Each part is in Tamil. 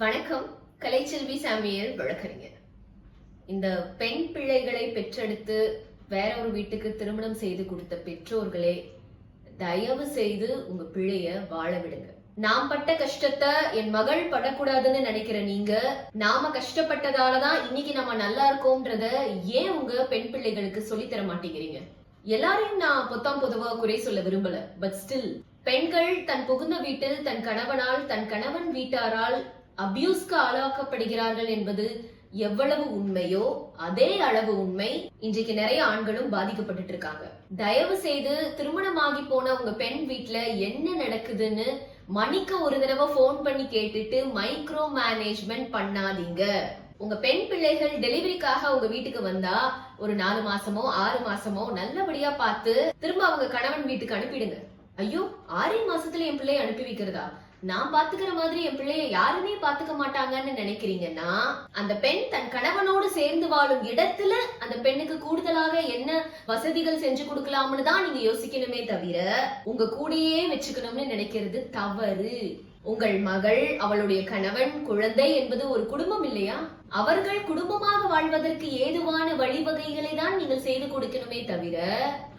வணக்கம். கலைச்செல்வி சாமியல் வழக்கறிஞர். இந்த பெண் பிள்ளைகளை பெற்றெடுத்து வேற ஒரு வீட்டுக்கு திருமணம் செய்து கொடுத்த பெற்றோர்களே, தயவு செய்து உங்க பிள்ளைய வாழ விடுங்க. நான் பட்ட கஷ்டத்தை என் மகள் படக்கூடாதுன்னு நினைக்கிற நீங்க, நாம கஷ்டப்பட்டதாலதான் இன்னைக்கு நம்ம நல்லா இருக்கோம்ன்றத ஏன் உங்க பெண் பிள்ளைகளுக்கு சொல்லி தர மாட்டேங்கிறீங்க? எல்லாரையும் நான் பொதுவா குறை சொல்ல விரும்பல. பட் ஸ்டில், பெண்கள் தன் புகுந்த வீட்டில் தன் கணவனால், தன் கணவன் வீட்டாரால் அபியூஸ்க்கு ஆளாக்கப்படுகிறார்கள் என்பது எவ்வளவு உண்மையோ அதே அளவு உண்மை இன்றைக்கு நிறைய ஆண்களும் பாதிக்கப்பட்டு இருக்காங்க. தயவு செய்து திருமணமாகி போன உங்க பெண் வீட்டுல என்ன நடக்குதுன்னு மணிக்கு ஒரு தடவை போன் பண்ணி கேட்டுட்டு மைக்ரோ மேனேஜ்மெண்ட் பண்ணாதீங்க. உங்க பெண் பிள்ளைகள் டெலிவரிக்காக உங்க வீட்டுக்கு வந்தா ஒரு 4 மாசமோ 6 மாசமோ நல்லபடியா பார்த்து திரும்ப அவங்க கணவன் வீட்டுக்கு அனுப்பிடுங்க. ஐயோ, 6 மாசத்துல என் பிள்ளைய அனுப்பி வைக்கிறதா? நான் பாத்துக்கிற மாதிரி என் பிள்ளைய யாருமே பாத்துக்க மாட்டாங்கன்னு நினைக்கிறீங்கன்னா, அந்த பெண் தன் கணவனோடு சேர்ந்து வாழும் இடத்துல அந்த பெண்ணுக்கு கூடுதலாக என்ன வசதிகள் செஞ்சு கொடுக்கலாம்னு தான் நீங்க யோசிக்கணுமே தவிர, உங்க கூடயே வச்சுக்கணும்னு நினைக்கிறது தவறு. உங்கள் மகள், அவளுடைய கணவன், குழந்தை என்பது ஒரு குடும்பம் இல்லையா? அவர்கள் குடும்பமாக வாழ்வதற்கு ஏதுவான வழிவகைகளை தான் நீங்கள் செய்து கொடுக்கணுமே தவிர,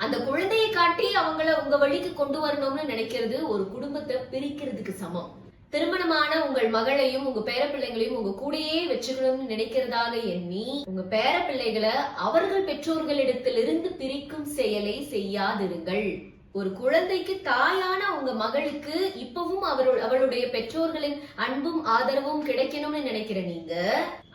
அந்த குழந்தையை காட்டி அவங்கள உங்க வழிக்கு கொண்டு வரணும்னு நினைக்கிறது ஒரு குடும்பத்தை பிரிக்கிறதுக்கு சமம். திருமணமான உங்கள் மகளையும் உங்க பேர பிள்ளைகளையும் உங்க கூடயே வச்சுக்கணும்னு நினைக்கிறதாக எண்ணி உங்க பேர பிள்ளைகளை அவர்கள் பெற்றோர்களிடத்திலிருந்து பிரிக்கும் செயலை செய்யாதிருங்கள். ஒரு குழந்தைக்கு தாயான உங்க மகளுக்கு இப்பவும் அவளுடைய பெற்றோர்களின் அன்பும் ஆதரவும் கிடைக்கணும்னு நினைக்கிற நீங்க,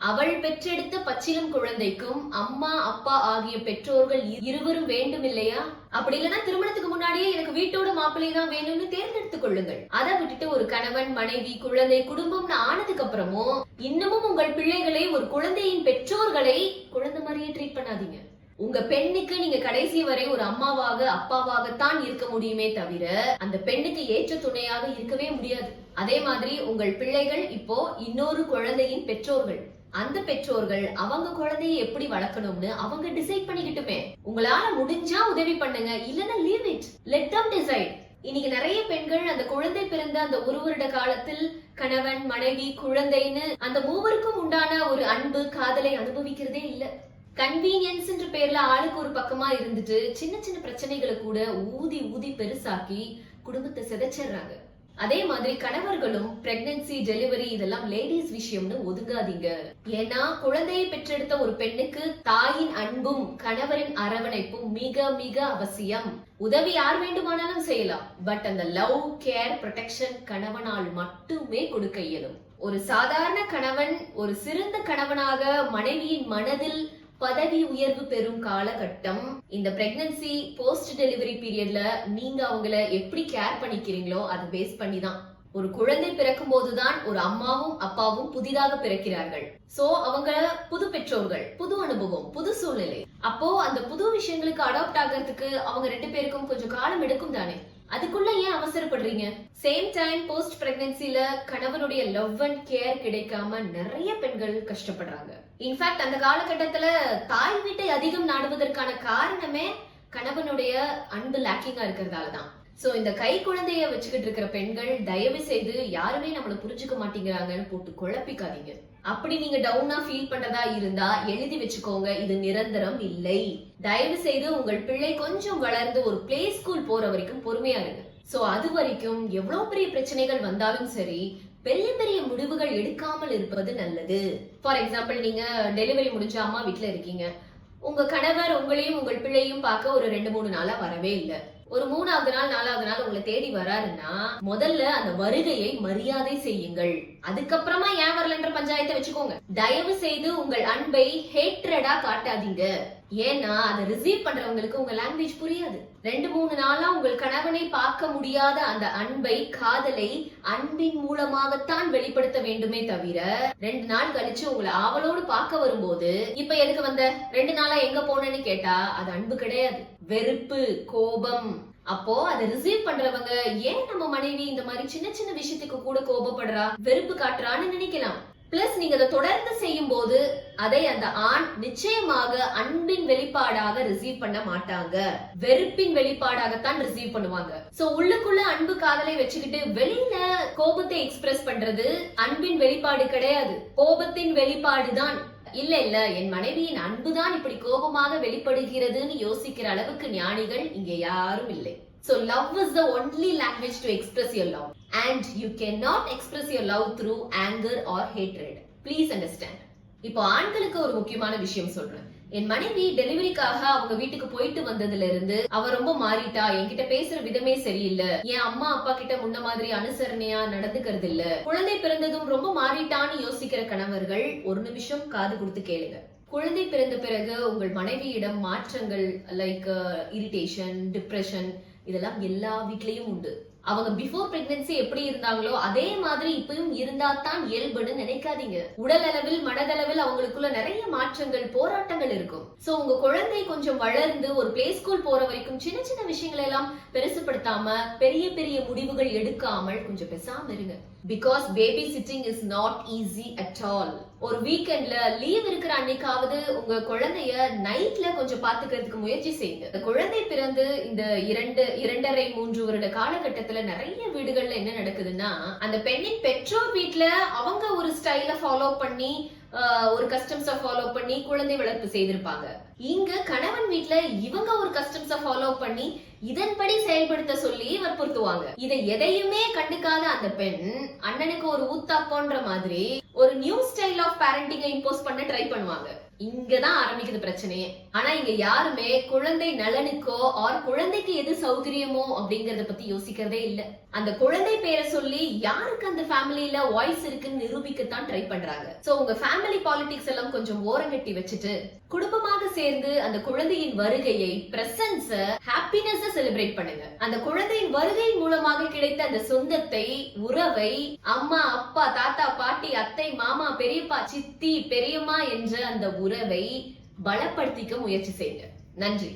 அவள் பெற்றெடுத்த பச்சிலம் குழந்தைக்கும் அம்மா அப்பா ஆகிய பெற்றோர்கள் இருவரும் வேண்டும் இல்லையா? அப்படி இல்லைன்னா திருமணத்துக்கு முன்னாடியே எனக்கு வீட்டோட மாப்பிள்ளை தான் வேணும்னு தேர்ந்தெடுத்துக் கொள்ளுங்கள். அதை விட்டுட்டு ஒரு கணவன், மனைவி, குழந்தை, குடும்பம்னு ஆனதுக்கு அப்புறமும் இன்னமும் உங்கள் பிள்ளைகளை, ஒரு குழந்தையின் பெற்றோர்களை குழந்தை மாதிரியே ட்ரீட் பண்ணாதீங்க. உங்க பெண்ணுக்கு நீங்க கடைசி வரை ஒரு அம்மாவாக அப்பாவாகத்தான் இருக்க முடியுமே தவிர அந்த பெண்ணுக்கு ஏற்ற துணையாக இருக்கவே முடியாது. அதே மாதிரி உங்கள் பிள்ளைகள் இப்போ இன்னொரு குழந்தையின் பெற்றோர்கள். அந்த பெற்றோர்கள் அவங்க குழந்தையை எப்படி வளர்க்கணும்னு அவங்க டிசைட் பண்ணிக்கிட்டுமே. உங்களால முடிஞ்சா உதவி பண்ணுங்க, இல்லன்னா leave it, let them decide. இன்னைக்கு நிறைய பெண்கள் அந்த குழந்தை பிறந்த அந்த 1 வருட காலத்தில் கணவன், மனைவி, குழந்தைன்னு அந்த மூவருக்கும் உண்டான ஒரு அன்பு, காதலை அனுபவிக்கிறதே இல்ல. கன்வீனியன்ஸ் என்ற பேர்ல ஆளுக்கு ஒரு பக்கமா இருந்துட்டு சின்ன சின்ன பிரச்சனைகளை கூட ஊதி பெருசாக்கி குடும்பத்தை சிதைச்சிடுறாங்க. அதே மாதிரி கணவர்களும் பிரெக்னன்சி, டெலிவரி இதெல்லாம் லேடிஸ் விஷயம்னு ஒதுங்காதீங்க. ஏன்னா குழந்தையை பெற்றெடுத்த ஒரு பெண்ணுக்கு தாயின் அன்பும் கணவரின் அரவணைப்பும் மிக மிக அவசியம். உதவி யார் வேண்டுமானாலும் செய்யலாம், பட் அந்த லவ், கேர், ப்ரொடெக்ஷன் கணவனால் மட்டுமே கொடுக்க இயலும். ஒரு சாதாரண கணவன் ஒரு சிறந்த கணவனாக மனைவியின் மனதில் பதவி உயர்வு பெறும் காலகட்டம் இந்த பிரெக்னன்சி, போஸ்ட் டெலிவரி பீரியட்ல நீங்க அவங்கள எப்படி கேர் பண்ணிக்கிறீங்களோ அதை பேஸ் பண்ணிதான். ஒரு குழந்தை பிறக்கும் போதுதான் ஒரு அம்மாவும் அப்பாவும் புதிதாக பிறக்கிறார்கள். சோ அவங்க புது பெற்றோர்கள், புது அனுபவம், புது சூழ்நிலை. அப்போ அந்த புது விஷயங்களுக்கு அடாப்ட் ஆகிறதுக்கு அவங்க 2 பேருக்கும் கொஞ்சம் காலம் எடுக்கும் தானே. அதுக்குள்ள ஏன் அவசரப்படுறீங்க? சேம் டைம் போஸ்ட் பிரெக்னன்சில கணவனுடைய லவ் அண்ட் கேர் கிடைக்காம நிறைய பெண்கள் கஷ்டப்படுறாங்க. இன்ஃபேக்ட் அந்த காலகட்டத்துல தாய் வீட்டை அதிகம் நாடுவதற்கான காரணமே கணவனுடைய அன்பு லேக்கிங்கா இருக்கிறதாலதான். சோ இந்த கை குழந்தைய வச்சுக்கிட்டு இருக்கிற பெண்கள் தயவு செய்து யாருமே நம்மள புரிஞ்சுக்க மாட்டேங்கிறாங்கன்னு போட்டு குழப்பிக்காதீங்க. அப்படி நீங்க டவுனா ஃபீல் பண்றதா இருந்தா எழுதி வச்சுக்கோங்க, இது நிரந்தரம் இல்லை. தயவு செய்து உங்கள் பிள்ளை கொஞ்சம் வளர்ந்து ஒரு பிளே ஸ்கூல் போற வரைக்கும் பொறுமையா இருங்க. சோ அது வரைக்கும் எவ்வளவு பெரிய பிரச்சனைகள் வந்தாலும் சரி, பெரிய பெரிய முடிவுகள் எடுக்காமல் இருப்பது நல்லது. ஃபார் எக்ஸாம்பிள், நீங்க டெலிவரி முடிஞ்ச அம்மா வீட்டுல இருக்கீங்க. உங்க கணவர் உங்களையும் உங்கள் பிள்ளையும் பார்க்க ஒரு 2-3 நாளா வரவே இல்லை. ஒரு 3வது நாள் 4வது நாள் உங்களை தேடி வராருன்னா முதல்ல அந்த வருகையை மரியாதை செய்யுங்கள். அதுக்கப்புறமா ஏன் வரலன்ற பஞ்சாயத்தை வச்சுக்கோங்க. தயவு செய்து உங்கள் அன்பை ஹேட்ரடா காட்டாதீங்க. ஏன்னா அதை ரிசீவ் பண்றவங்களுக்கு உங்க லாங்குவேஜ் புரியாது. 2-3 நாளா உங்கள் கணவனை பார்க்க முடியாத அந்த அன்பை, காதலை அன்பின் மூலமாகத்தான் வெளிப்படுத்த வேண்டுமே தவிர 2 நாள் கழிச்சு உங்களை ஆவலோடு பார்க்க வரும்போது இப்ப எதுக்கு வந்த, 2 நாளா எங்க போனேன்னு கேட்டா அது அன்பு கிடையாது, வெறுப்பு, கோபம். அப்போ அதை ரிசீவ் பண்றவங்க ஏன் நம்ம மனைவி இந்த மாதிரி சின்ன சின்ன விஷயத்துக்கு கூட கோபப்படுறா, வெறுப்பு காட்டுறான்னு நினைக்கலாம். பிளஸ் நீங்க அதை தொடர்ந்து செய்யும் போது அதை அந்த ஆண் நிச்சயமாக அன்பின் வெளிப்பாடாக ரிசீவ் பண்ண மாட்டாங்க, வெறுப்பின் வெளிப்பாடாகத்தான் ரிசீவ் பண்ணுவாங்க. சோ உள்ளுக்குள்ள அன்பு காதலை வச்சுக்கிட்டு வெளியில கோபத்தை எக்ஸ்பிரஸ் பண்றது அன்பின் வெளிப்பாடு கிடையாது, கோபத்தின் வெளிப்பாடுதான். இல்ல என் மனைவியின் அன்புதான் இப்படி கோபமாக வெளிப்படுகிறதுன்னு யோசிக்கிற அளவுக்கு ஞானிகள் இங்க யாரும் இல்லை. So love is the only language to express your love, and you cannot express your love through anger or hatred. Please understand. இப்போ ஆண்களுக்கு ஒரு முக்கியமான விஷயம் சொல்றேன். என் மனைவி டெலிவரிக்காக அவங்க வீட்டுக்கு போயிட்டு வந்ததுல இருந்து அவ ரொம்ப மாறிட்டா, என்கிட்ட பேசுற விதமே சரியில்லை, என் அம்மா அப்பா கிட்ட முன்ன மாதிரி அனுசரணையா நடந்துக்கிறது இல்ல, குழந்தை பிறந்ததும் ரொம்ப மாறிட்டான்னு யோசிக்கிற கணவர்கள் ஒரு நிமிஷம் காது கொடுத்து கேளுங்க. குழந்தை பிறந்த பிறகு உங்கள் மனைவியிடம் மாற்றங்கள் லைக் இரிட்டேஷன், டிப்ரெஷன் இதெல்லாம் எல்லா வீட்லயும் உண்டு. அவங்க பிஃபோர் பிரெக்னன்சி எப்படி இருந்தாங்களோ அதே மாதிரி இப்பயும் இருந்தா தான் இயல்புன்னு நினைக்காதீங்க. உடல் அளவில் மனதளவில் அவங்களுக்குள்ள நிறைய மாற்றங்கள், போராட்டங்கள் இருக்கும். சோ உங்க குழந்தை கொஞ்சம் வளர்ந்து ஒரு பிளே ஸ்கூல் போற வரைக்கும் சின்ன சின்ன விஷயங்களை எல்லாம் பெருசுப்படுத்தாம பெரிய பெரிய முடிவுகள் எடுக்காமல் கொஞ்சம் பேசாம இருங்க. Because baby sitting is not easy at all. ஒரு வீக்கெண்ட்ல லீவ் இருக்கிற அன்னைக்காவது உங்க குழந்தைய நைட்ல கொஞ்சம் பாத்துக்கிறதுக்கு முயற்சி செய்யுங்க. குழந்தை பிறந்து இந்த 2.5-3 வருட காலகட்டத்துல நிறைய வீடுகள்ல என்ன நடக்குதுன்னா, அந்த பெண்ணின் பெற்றோர் வீட்டுல அவங்க ஒரு ஸ்டைல ஃபாலோ பண்ணி ஒரு கஸ்டம்ஸ ஃபாலோ பண்ணி குழந்தை வளர்ப்பு செய்திருப்பாங்க. இங்க கணவன் வீட்டுல இவங்க ஒரு கஸ்டம்ஸ ஃபாலோ பண்ணி இதன்படி செயல்படுத்த சொல்லி வற்புறுத்துவாங்க. இதை எதையுமே கண்டுக்காத அந்த பெண் அண்ணனுக்கு ஒரு ஊத்தாப்போன்ற மாதிரி ஒரு நியூ ஸ்டைல் ஆஃப் பேரண்டிங்க இம்போஸ் பண்ண ட்ரை பண்ணுவாங்க. இங்கதான் ஆரம்பிக்குது பிரச்சனையே. ஆனா இங்க யாருமே குழந்தை நலனுக்கோ ஆர் குழந்தைக்கு எது சௌகரியமோ அப்படிங்கறத பத்தி யோசிக்கிறதே இல்ல. அந்த குழந்தை பேரை சொல்லி யாருக்கு அந்த ஃபேமிலியில வாய்ஸ் இருக்குன்னு நிரூபிக்கத்தான் ட்ரை பண்றாங்க. சோ உங்க ஃபேமிலி பாலிடிக்ஸ் எல்லாம் கொஞ்சம் ஓரங்கட்டி வச்சுட்டு குடும்பமாக சேர்ந்து அந்த குழந்தையின் வருகையை, பிரசன்ஸ, ஹாப்பினஸ் செலிப்ரேட் பண்ணுங்க. அந்த குழந்தையின் வருகை மூலமாக கிடைத்த அந்த சொந்தத்தை, உறவை, அம்மா அப்பா தாத்தா பாட்டி அத்தை மாமா பெரியப்பா சித்தி பெரியம்மா என்ற அந்த உறவை பலப்படுத்திக்க முயற்சி செய்யுங்க. நன்றி.